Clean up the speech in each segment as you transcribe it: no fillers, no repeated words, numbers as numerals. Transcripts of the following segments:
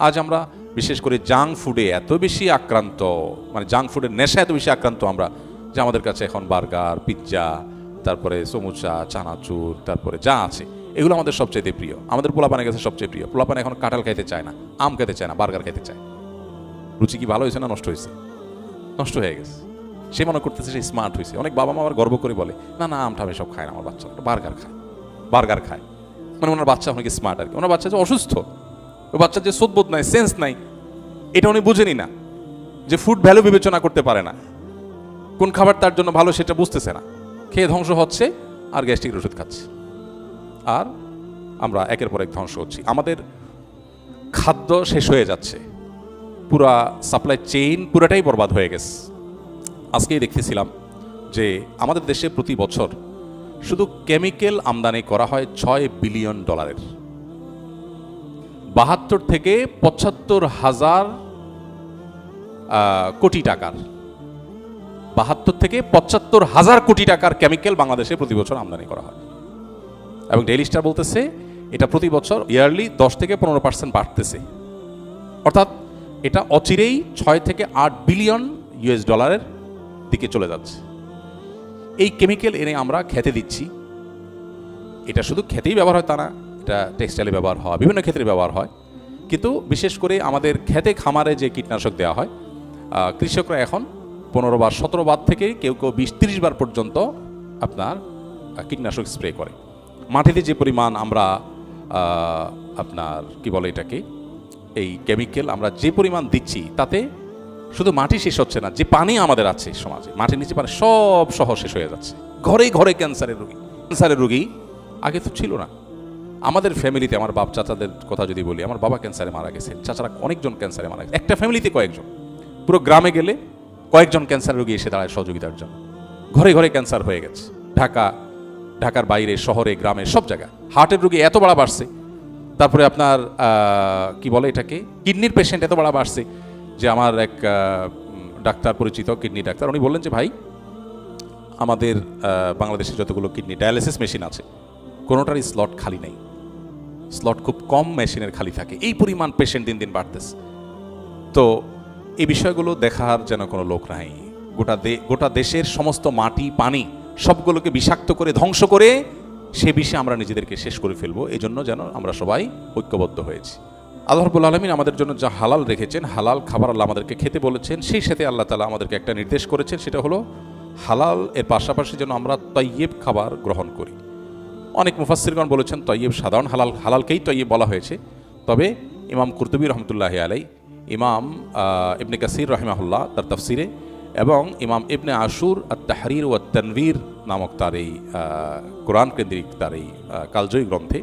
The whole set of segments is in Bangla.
আজ আমরা বিশেষ করে জাঙ্ক ফুডে এত বেশি আক্রান্ত, মানে জাঙ্ক ফুডের নেশা এত বেশি আক্রান্ত আমরা, যে আমাদের কাছে এখন বার্গার, পিৎজা, তারপরে সমুচা, চানাচুর, তারপরে যা আছে এগুলো আমাদের সবচেয়ে প্রিয়। আমাদের পোলাপানের কাছে সবচেয়ে প্রিয়। পোলাপান এখন কাঁঠাল খাইতে চায় না, আম খেতে চায় না, বার্গার খেতে চায়। রুচি কি ভালো হয়েছে না নষ্ট হয়েছে? নষ্ট হয়ে গেছে। সে মনে করতেছে সে স্মার্ট হয়েছে। অনেক বাবা মা আবার গর্ব করে বলে, না না আমটা আমি সব খায় না, আমার বাচ্চা বার্গার খায়, মানে ওনার বাচ্চা অনেক স্মার্ট আর কি। ওনার বাচ্চা যে অসুস্থ, ওই বাচ্চার যে সোদবোধ নাই, সেন্স নাই, এটা উনি বুঝেনি না, যে ফুড ভ্যালু বিবেচনা করতে পারে না, কোন খাবার তার জন্য ভালো সেটা বুঝতেছে না, খেয়ে ধ্বংস হচ্ছে আর গ্যাস্ট্রিকের ওষুধ খাচ্ছে। আর আমরা একের পর এক ধ্বংস হচ্ছি। আমাদের খাদ্য শেষ হয়ে যাচ্ছে, পুরা সাপ্লাই চেইন পুরাটাই বরবাদ হয়ে গেছে। আজকেই দেখতেছিলাম যে আমাদের দেশে প্রতি বছর শুধু কেমিক্যাল আমদানি করা হয় $6 বিলিয়ন, 72 থেকে 75 হাজার কোটি টাকার, 72 থেকে 75 হাজার কোটি টাকার কেমিক্যাল বাংলাদেশে প্রতি বছর আমদানি করা হয়। এবং ডেইলি স্টার বলতেছে এটা প্রতি বছর ইয়ারলি 10 থেকে 15% বাড়তেছে। অর্থাৎ এটা অচিরেই 6 থেকে 8 বিলিয়ন US ডলারের দিকে চলে যাচ্ছে। এই কেমিক্যাল এনে আমরা খেতে দিচ্ছি। এটা শুধু খেতেই ব্যবহার হয় তা না, এটা টেক্সটাইলে ব্যবহার হয়, বিভিন্ন ক্ষেত্রে ব্যবহার হয়। কিন্তু বিশেষ করে আমাদের খেতে খামারে যে কীটনাশক দেওয়া হয়, কৃষকরা এখন 15 বার 17 বার থেকে কেউ কেউ 20-30 বার পর্যন্ত আপনার কীটনাশক স্প্রে করে। মাটিতে যে পরিমাণ আমরা আপনার কি বলে এটাকে, এই কেমিক্যাল আমরা যে পরিমাণ দিচ্ছি, তাতে শুধু মাটি শেষ হচ্ছে না, যে পানি আমাদের আছে সমাজে, মাটির নিচে পানি সব সহ শেষ হয়ে যাচ্ছে। ঘরে ঘরে ক্যান্সারের রোগী আগে তো ছিল না। আমাদের ফ্যামিলিতে আমার বাপ চাচাদের কথা যদি বলি, আমার বাবা ক্যান্সারে মারা গেছে, চাচারা অনেকজন ক্যান্সারে মারা গেছে। একটা ফ্যামিলিতে কয়েকজন, পুরো গ্রামে গেলে কয়েকজন ক্যান্সার রোগী এসে দাঁড়ায় সহযোগিতার জন্য। ঘরে ঘরে ক্যান্সার হয়ে গেছে। ঢাকার বাইরে, শহরে, গ্রামে, সব জায়গায় হার্টের রোগী এত বাড়া বাড়ছে। তারপরে আপনার কি বলে এটাকে, কিডনির পেশেন্ট এত বাড়া বাড়ছে যে আমার এক ডাক্তার পরিচিত, কিডনি ডাক্তার, উনি বললেন যে ভাই, আমাদের বাংলাদেশে যতগুলো কিডনি ডায়ালিসিস মেশিন আছে কোনোটারই স্লট খালি নেই, স্লট খুব কম মেশিনের খালি থাকে। এই পরিমাণ পেশেন্ট দিন দিন বাড়তেছে। তো এই বিষয়গুলো দেখার যেন কোনো লোক নাই। গোটা দেশের সমস্ত মাটি, পানি সবগুলোকে বিষাক্ত করে, ধ্বংস করে, সে বিষয়ে আমরা নিজেদেরকে শেষ করে ফেলবো। এই জন্য যেন আমরা সবাই ঐক্যবদ্ধ হয়েছি। আল্লাহ রাব্বুল আলামিন আমাদের জন্য যা হালাল রেখেছেন, হালাল খাবার আল্লাহ আমাদেরকে খেতে বলেছেন, সেই সাথে আল্লাহ তাআলা আমাদেরকে একটা নির্দেশ করেছেন, সেটা হলো হালাল এর পাশাপাশি যেন আমরা তয়্যিব খাবার গ্রহণ করি। অনেক মুফাসসিরগণ বলেছেন তয়্যিব সাধারণ হালালকেই তয়্যিব বলা হয়েছে। তবে ইমাম কুরতুবী রহমতুল্লাহি আলাইহি, ইমাম ইবনে কাসির রাহিমাহুল্লাহ তার তাফসিরে, এবং ইমাম ইবনে আশুর আত-তাহরির ওয়াত তানভীর নামক তার এই কোরআন কেন্দ্রিক তার এই কালজয়ী গ্রন্থে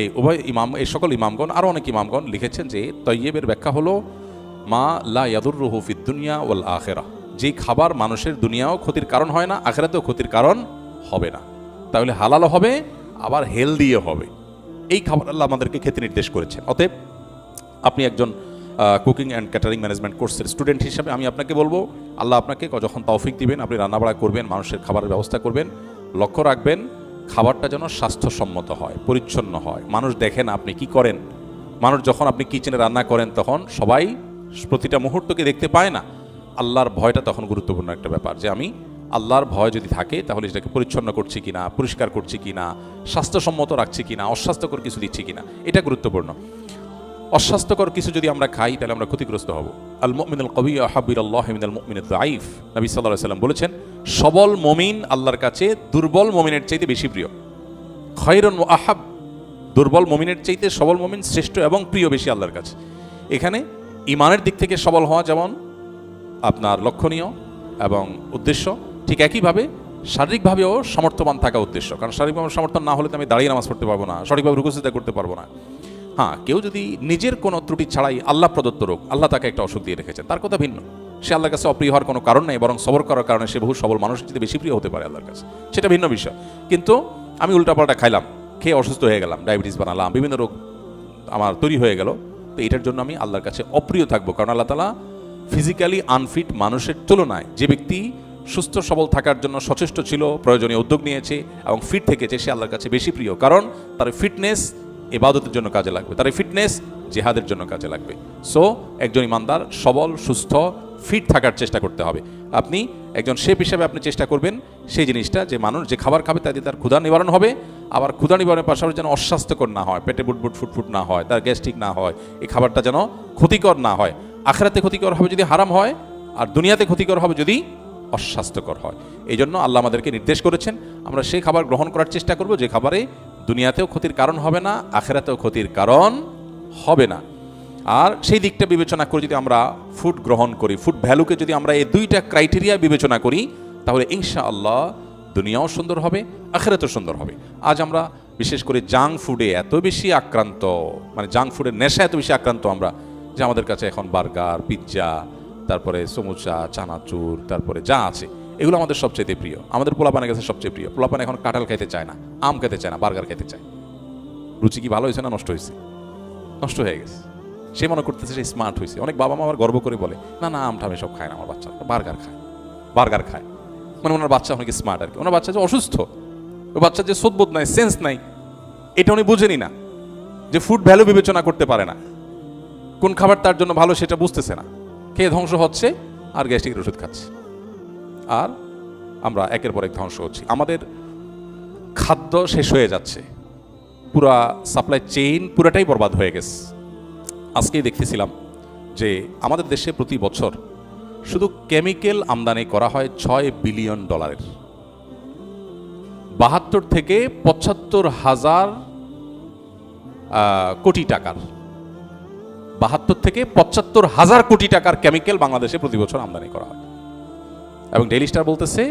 এই উভয় ইমাম, এই সকল ইমামগণ, আরও অনেক ইমামগণ লিখেছেন যে তয়্যিবের ব্যাখ্যা হলো মা লা ইয়াদুররুহু ফিদ দুনিয়া ওয়াল আখিরাহ, যেই খাবার মানুষের দুনিয়াও ক্ষতির কারণ হয় না, আখিরাতেও ক্ষতির কারণ হবে না। তাহলে হালালও হবে, আবার হেলদিও হবে। এই খাবার আল্লাহ আমাদেরকে খেতে নির্দেশ করেছেন। অতএব আপনি একজন কুকিং অ্যান্ড ক্যাটারিং ম্যানেজমেন্ট কোর্সের স্টুডেন্ট হিসাবে আমি আপনাকে বলবো, আল্লাহ আপনাকে যখন তৌফিক দিবেন, আপনি রান্নাবাড়া করবেন, মানুষের খাবারের ব্যবস্থা করবেন, লক্ষ্য রাখবেন খাবারটা যেন স্বাস্থ্যসম্মত হয়, পরিচ্ছন্ন হয়, মানুষ দেখেন আপনি কি করেন। মানুষ যখন আপনি কিচেনে রান্না করেন তখন সবাই প্রতিটা মুহূর্তকে দেখতে পায় না। আল্লাহর ভয়টা তখন গুরুত্বপূর্ণ একটা ব্যাপার, যে আমি আল্লাহর ভয় যদি থাকে তাহলে সেটাকে পরিচ্ছন্ন করছি কিনা, পরিষ্কার করছি কিনা, স্বাস্থ্যসম্মত রাখছি কিনা, অস্বাস্থ্যকর কিছু দিচ্ছি কিনা, এটা গুরুত্বপূর্ণ। অস্বাস্থ্যকর কিছু যদি আমরা খাই তাহলে আমরা ক্ষতিগ্রস্ত হব। আল মুমিনুল কওয়ি আহাব্বু ইলাল্লাহি মিনাল মুমিনিদ যায়িফ, নবী সাল্লাল্লাহু আলাইহি ওয়াসাল্লাম বলেছেন, সবল মুমিন আল্লাহর কাছে দুর্বল মুমিনের চাইতে বেশি প্রিয়। খায়রুন ওয়া আহাব, দুর্বল মুমিনের চাইতে সবল মুমিন শ্রেষ্ঠ এবং প্রিয় বেশি আল্লাহর কাছে। এখানে ঈমানের দিক থেকে সবল হওয়া যেমন আপনার লক্ষণীয় এবং উদ্দেশ্য, ঠিক একইভাবে শারীরিকভাবেও সমর্থবান থাকা উদ্দেশ্য। কারণ শারীরিকভাবে সমর্থন না হলে তো আমি দাঁড়িয়ে নামাজ পড়তে পারবো না, সঠিকভাবে রুকু সিজদা করতে পারবো না। হ্যাঁ, কেউ যদি নিজের কোনো ত্রুটি ছাড়াই আল্লাহ প্রদত্ত রোগ, আল্লাহ তাকে একটা অসুখ দিয়ে রেখেছেন, তার কথা ভিন্ন। সে আল্লাহর কাছে অপ্রিয় হওয়ার কোনো কারণ নেই, বরং সবর করার কারণে সে বহু সবল মানুষের যদি বেশি প্রিয় হতে পারে আল্লাহর কাছে, সেটা ভিন্ন বিষয়। কিন্তু আমি উল্টাপাল্টা খাইলাম, খেয়ে অসুস্থ হয়ে গেলাম, ডায়াবেটিস বানালাম, বিভিন্ন রোগ আমার তৈরি হয়ে গেল, তো এটার জন্য আমি আল্লাহর কাছে অপ্রিয় থাকবো। কারণ আল্লাহ তাআলা ফিজিক্যালি আনফিট মানুষের তুলনায় যে ব্যক্তি সুস্থ সবল থাকার জন্য সচেষ্ট ছিল, প্রয়োজনীয় উদ্যোগ নিয়েছে এবং ফিট থেকেছে, সে আল্লাহর কাছে বেশি প্রিয়। কারণ তার ফিটনেস ইবাদতের জন্য কাজে লাগবে, তার ফিটনেস জিহাদের জন্য কাজে লাগবে। সো একজন ইমানদার সবল, সুস্থ, ফিট থাকার চেষ্টা করতে হবে। আপনি একজন শেফ হিসেবে আপনি চেষ্টা করবেন সেই জিনিসটা, যে মানুষ যে খাবার খাবে তাতে তার ক্ষুধা নিবারণ হবে, আবার ক্ষুধা নিবারণের পাশাপাশি যেন অস্বাস্থ্যকর না হয়, পেটে বুটবুট ফুটফুট না হয়, তার গ্যাস্ট্রিক না হয়, এই খাবারটা যেন ক্ষতিকর না হয়। আখিরাতে ক্ষতিকর হবে যদি হারাম হয়, আর দুনিয়াতে ক্ষতিকর হবে যদি অস্বাস্থ্যকর হয়। এই জন্য আল্লাহ আমাদেরকে নির্দেশ করেছেন আমরা সেই খাবার গ্রহণ করার চেষ্টা করব যে খাবারে দুনিয়াতেও ক্ষতির কারণ হবে না, আখিরাতেও ক্ষতির কারণ হবে না। আর সেই দিকটা বিবেচনা করে যদি আমরা ফুড গ্রহণ করি, ফুড ভ্যালুকে যদি আমরা এই দুইটা ক্রাইটেরিয়া বিবেচনা করি, তাহলে ইনশাআল্লাহ দুনিয়াও সুন্দর হবে, আখিরাতও সুন্দর হবে। আজ আমরা বিশেষ করে জাঙ্ক ফুডে এত বেশি আক্রান্ত, মানে জাঙ্ক ফুডের নেশা এত বেশি আক্রান্ত আমরা, যে আমাদের কাছে এখন বার্গার, পিৎজা, তারপরে সমুচা, চানাচুর, তারপরে যা আছে এগুলো আমাদের সবচেয়ে প্রিয়। আমাদের পোলাপানের কাছে সবচেয়ে প্রিয়। পোলাপান এখন কাঁঠাল খেতে চায় না, আম খেতে চায় না, বার্গার খেতে চায়। রুচি কি ভালো হয়েছে না নষ্ট হয়েছে? নষ্ট হয়ে গেছে। সে মনে করতেছে সে স্মার্ট হয়েছে। অনেক বাবা মা আবার গর্ব করে বলে, না না আমটা আমি সব খায় না, আমার বাচ্চা বার্গার খায়। মানে ওনার বাচ্চা অনেক স্মার্ট আর কি। ওনার বাচ্চা যে অসুস্থ, ওই বাচ্চার যে সোদবোধ নাই, সেন্স নাই, এটা উনি বুঝেনি না, যে ফুড ভ্যালু বিবেচনা করতে পারে না, কোন খাবার তার জন্য ভালো সেটা বুঝতেছে না, খেয়ে ধ্বংস হচ্ছে আর গ্যাস্ট্রিকের ওষুধ খাচ্ছে। আর আমরা একের পর এক ধ্বংস হচ্ছি। আমাদের খাদ্য শেষ হয়ে যাচ্ছে, পুরা সাপ্লাই চেইন পুরাটাই বরবাদ হয়ে গেছে। আজকেই দেখতেছিলাম যে আমাদের দেশে প্রতি বছর শুধু কেমিক্যাল আমদানি করা হয় $6 বিলিয়ন, 72 থেকে 75 হাজার কোটি টাকার, 72 থেকে 75 হাজার কোটি টাকার কেমিক্যাল বাংলাদেশে প্রতি বছর আমদানি করা হয়। এবং ডেইলি স্টার বলতেছে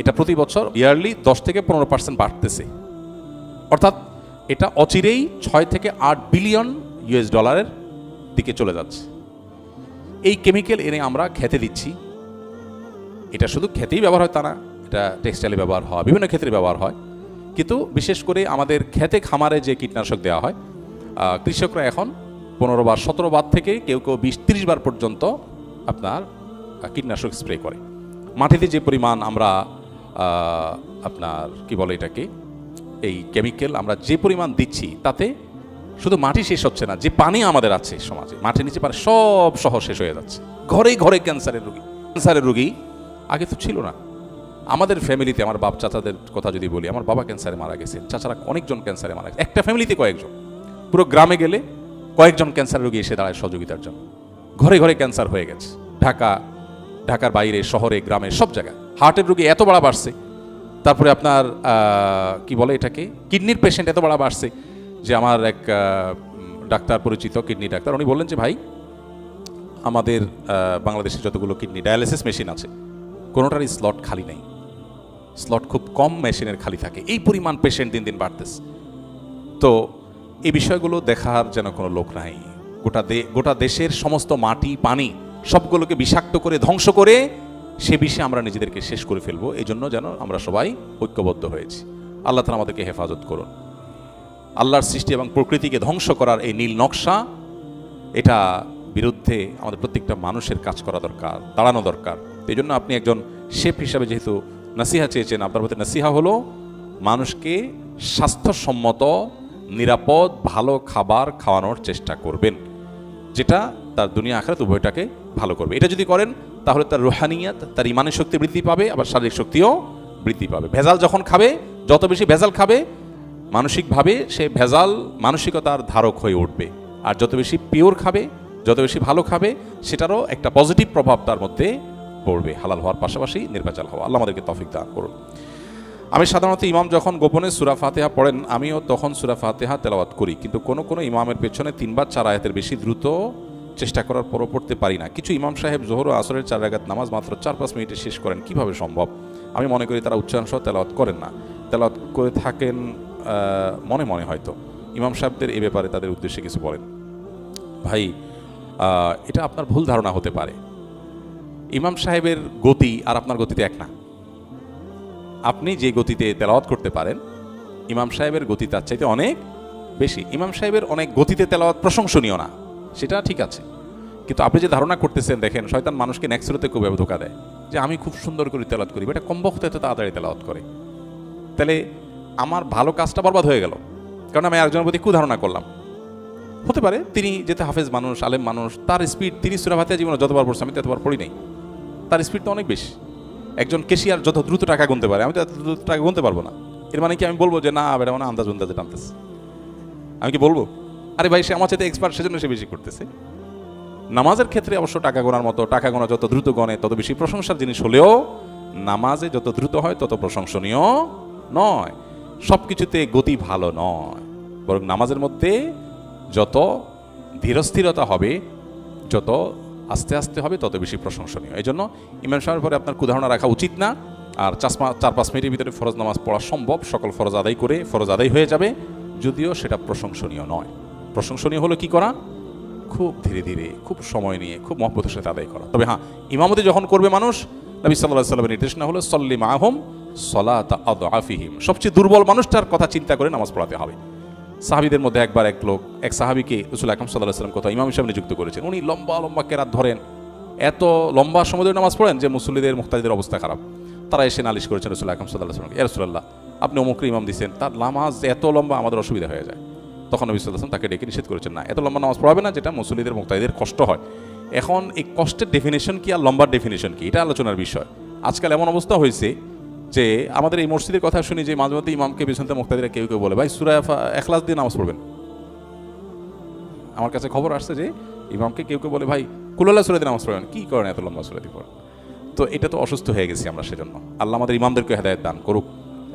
এটা প্রতি বছর ইয়ারলি 10 থেকে 15% বাড়তেছে। অর্থাৎ এটা অচিরেই 6 থেকে 8 বিলিয়ন US ডলারের দিকে চলে যাচ্ছে। এই কেমিক্যাল এনে আমরা খেতে দিচ্ছি। এটা শুধু খেতেই ব্যবহার হয় তা না, এটা টেক্সটাইলে ব্যবহার হয়, বিভিন্ন ক্ষেত্রে ব্যবহার হয়। কিন্তু বিশেষ করে আমাদের খেতে খামারে যে কীটনাশক দেওয়া হয়, কৃষকরা এখন 15 বার 17 বার থেকে কেউ কেউ 20-30 বার পর্যন্ত আপনার কীটনাশক স্প্রে করে। মাটিতে যে পরিমাণ আমরা আপনার কি বলে এটাকে, এই কেমিক্যাল আমরা যে পরিমাণ দিচ্ছি, তাতে শুধু মাটি শেষ হচ্ছে না, যে পানি আমাদের আছে সমাজে, মাটির নিচে পানি সব সহ শেষ হয়ে যাচ্ছে। ঘরে ঘরে ক্যান্সারের রোগী আগে তো ছিল না। আমাদের ফ্যামিলিতে আমার বাপ চাচাদের কথা যদি বলি, আমার বাবা ক্যান্সারে মারা গেছে, চাচারা অনেকজন ক্যান্সারে মারা গেছে। একটা ফ্যামিলিতে কয়েকজন, পুরো গ্রামে গেলে কয়েকজন ক্যান্সার রোগী এসে দাঁড়ায় সহযোগিতার জন্য। ঘরে ঘরে ক্যান্সার হয়ে গেছে, ঢাকার বাইরে, শহরে, গ্রামে, সব জায়গায় হার্টের রোগী এত বাড়া বাড়ছে। তারপরে আপনার কি বলে এটাকে, কিডনির পেশেন্ট এত বাড়া বাড়ছে যে আমার এক ডাক্তার পরিচিত, কিডনি ডাক্তার, উনি বললেন যে ভাই আমাদের বাংলাদেশে যতগুলো কিডনি ডায়ালিসিস মেশিন আছে কোনোটারই স্লট খালি নেই, স্লট খুব কম মেশিনের খালি থাকে, এই পরিমাণ পেশেন্ট দিন দিন বাড়তেছে। তো এই বিষয়গুলো দেখার যেন কোনো লোক নাই। গোটা দেশের সমস্ত মাটি পানি সবগুলোকে বিষাক্ত করে ধ্বংস করে সে বিষে আমরা নিজেদেরকে শেষ করে ফেলবো। এই জন্য যেন আমরা সবাই ঐক্যবদ্ধ হয়েছি। আল্লাহ তাআলা আমাদেরকে হেফাজত করুন। আল্লাহর সৃষ্টি এবং প্রকৃতিকে ধ্বংস করার এই নীল নকশা, এটা বিরুদ্ধে আমাদের প্রত্যেকটা মানুষের কাজ করা দরকার, দাঁড়ানো দরকার। এই জন্য আপনি একজন শেফ হিসাবে যেহেতু নাসিহা চেয়েছেন, আপনার প্রতি নাসিহা হলো মানুষকে স্বাস্থ্যসম্মত, নিরাপদ, ভালো খাবার খাওয়ানোর চেষ্টা করবেন, যেটা তার দুনিয়া আখিরাত উভয়টাকে ভালো করবে। এটা যদি করেন তাহলে তার রুহানিয়াত, তার ইমানের শক্তি বৃদ্ধি পাবে, আবার শারীরিক শক্তিও বৃদ্ধি পাবে। ভেজাল যখন খাবে, যত বেশি ভেজাল খাবে, মানসিকভাবে সে ভেজাল মানসিকতার ধারক হয়ে উঠবে। আর যত বেশি পিওর খাবে, যত বেশি ভালো খাবে, সেটারও একটা পজিটিভ প্রভাব তার মধ্যে পড়বে, হালাল হওয়ার পাশাপাশি নির্ভেজাল হওয়া। আল্লাহ আমাদেরকে তৌফিক দান করুন। আমি সাধারণত ইমাম যখন গোপনে সূরা ফাতিহা পড়েন, আমিও তখন সূরা ফাতিহা তেলাওয়াত করি, কিন্তু কোনো কোনো ইমামের পেছনে 3 বা 4 আয়াতের বেশি দ্রুত চেষ্টা করার পরও পড়তে পারি না। কিছু ইমাম সাহেব যোহর ও আসরের 4 রাকাত নামাজ মাত্র 4-5 মিনিটে শেষ করেন, কিভাবে সম্ভব? আমি মনে করি তারা উচ্চারণ সহ তেলাওয়াত করেন না, তেলাওয়াত করে থাকেন মনে মনে। হয়তো ইমাম সাহেবদের এ ব্যাপারে তাদের উদ্দেশ্যে কিছু বলেন। ভাই, এটা আপনার ভুল ধারণা হতে পারে। ইমাম সাহেবের গতি আর আপনার গতিতে এক না। আপনি যে গতিতে তেলাওয়াত করতে পারেন, ইমাম সাহেবের গতি তার চাইতে অনেক বেশি। ইমাম সাহেবের অনেক গতিতে তেলাওয়াত প্রশংসনীয় না, সেটা ঠিক আছে, কিন্তু আপনি যে ধারণা করতেছেন, দেখেন শয়তান মানুষকে নেক্সরতে খুব ধোঁকা দেয় যে আমি খুব সুন্দর করে তেলাওয়াত করি, এটা কমবখতে এত তাড়াতাড়ি তেলাওয়াত করে, তাহলে আমার ভালো কাজটা বরবাদ হয়ে গেল। কারণ আমি একজনের প্রতি কুধারণা করলাম, হতে পারে তিনি যেতে হাফেজ মানুষ, আলেম মানুষ, তার স্পিড, তিনি সূরা ফাতিহা জীবনে যতবার পড়ছে আমি তো এতবার পড়ি নাই, তার স্পিড তো অনেক বেশি। একজন কেশিয়ার যত দ্রুত টাকা গুনতে পারে, আমি তো এত দ্রুত টাকা গুনতে পারবো না। এর মানে কি আমি বলবো যে না বেটা মানে আন্দাজ টানতেছে? আমি কি বলবো আরে ভাই সে আমার সাথে এক্সপার্ট, সেজন্য সে বেশি করতেছে? নামাজের ক্ষেত্রে অবশ্য টাকা গোনার মতো, টাকা গোনা যত দ্রুত গণে তত বেশি প্রশংসার জিনিস হলেও নামাজে যত দ্রুত হয় তত প্রশংসনীয় নয়। সব কিছুতে গতি ভালো নয়, বরং নামাজের মধ্যে যত ধীরস্থিরতা হবে, যত আস্তে আস্তে হবে তত বেশি প্রশংসনীয়। এই জন্য ইমাম সাহেবের পরে আপনার কুধারণা রাখা উচিত না। আর 4-5 মিনিটের ভিতরে ফরজ নামাজ পড়া সম্ভব, সকল ফরজ আদায় করে ফরজ আদায় হয়ে যাবে, যদিও সেটা প্রশংসনীয় নয়। প্রশংসনীয় হলো কি করা? খুব ধীরে ধীরে, খুব সময় নিয়ে, খুব মহব্বতের সাথে আদায় করা। তবে হ্যাঁ, ইমামতি যখন করবে মানুষ, নবী সাল্লাল্লাহু আলাইহি ওয়াসাল্লামের নির্দেশনা হলো সল্লি মাআহুম সলাতা আদআফিহিম, সবচেয়ে দুর্বল মানুষটার কথা চিন্তা করে নামাজ পড়াতে হবে। সাহাবীদের মধ্যে একবার এক সাহাবীকে রাসূল আকরাম সাল্লাল্লাহু আলাইহি ওয়াসাল্লাম ইমাম হিসেবে নিযুক্ত করেছেন। উনি লম্বা লম্বা কেরাত ধরেন, এত লম্বা সময় ধরে নামাজ পড়েন যে মুসল্লিদের মুক্তাদিদের অবস্থা খারাপ। তারা এসে নালিশ করেছেন রাসূল আকরাম সাল্লাল্লাহু আলাইহি ওয়াসাল্লামকে, ইয়া রাসূলুল্লাহ আপনি অমুককে ইমাম দিয়েছেন, তার নামাজ এত লম্বা আমাদের অসুবিধা হয়ে যায়। তখন নবী সাল্লাল্লাহু আলাইহি ওয়াসাল্লাম তাকে ডেকে নিষেধ করেছেন, না এত লম্বা নামাজ পড়াবে না যেটা মুসল্লিদের মুক্তাদিদের কষ্ট হয়। এখন এই কষ্টের ডেফিনেশন কি আর লম্বার ডেফিনেশন কি, এটা আলোচনার বিষয়। আজকাল এমন অবস্থা হয়েছে যে আমাদের এই মসজিদের কথা শুনি যে মাঝে মধ্যে ইমামকে পেছনতে মুক্তাদিরা কেউ কেউ বলে ভাই সূরা ইখলাস দিয়ে নামাজ পড়বেন। আমার কাছে খবর আসছে যে ইমামকে কেউ কেউ বলে ভাই কুল আল্লাহ সূরা দিয়ে নামাজ পড়বেন, কি করেন এত লম্বা সূরা দিয়ে পড়েন? তো এটা তো অসুস্থ হয়ে গেছি আমরা। সেজন্য আল্লাহ আমাদের ইমামদেরকে হেদায়েত দান করুক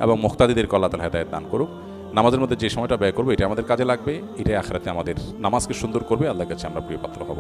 এবং মুক্তাদিদেরকে আল্লাহ তাআলা হেদায়েত দান করুক। নামাজের মধ্যে যে সময়টা ব্যয় করবো এটা আমাদের কাজে লাগবে, এটাই আখিরাতে আমাদের নামাজকে সুন্দর করবে, আল্লাহর কাছে আমরা প্রিয় পাত্র হব।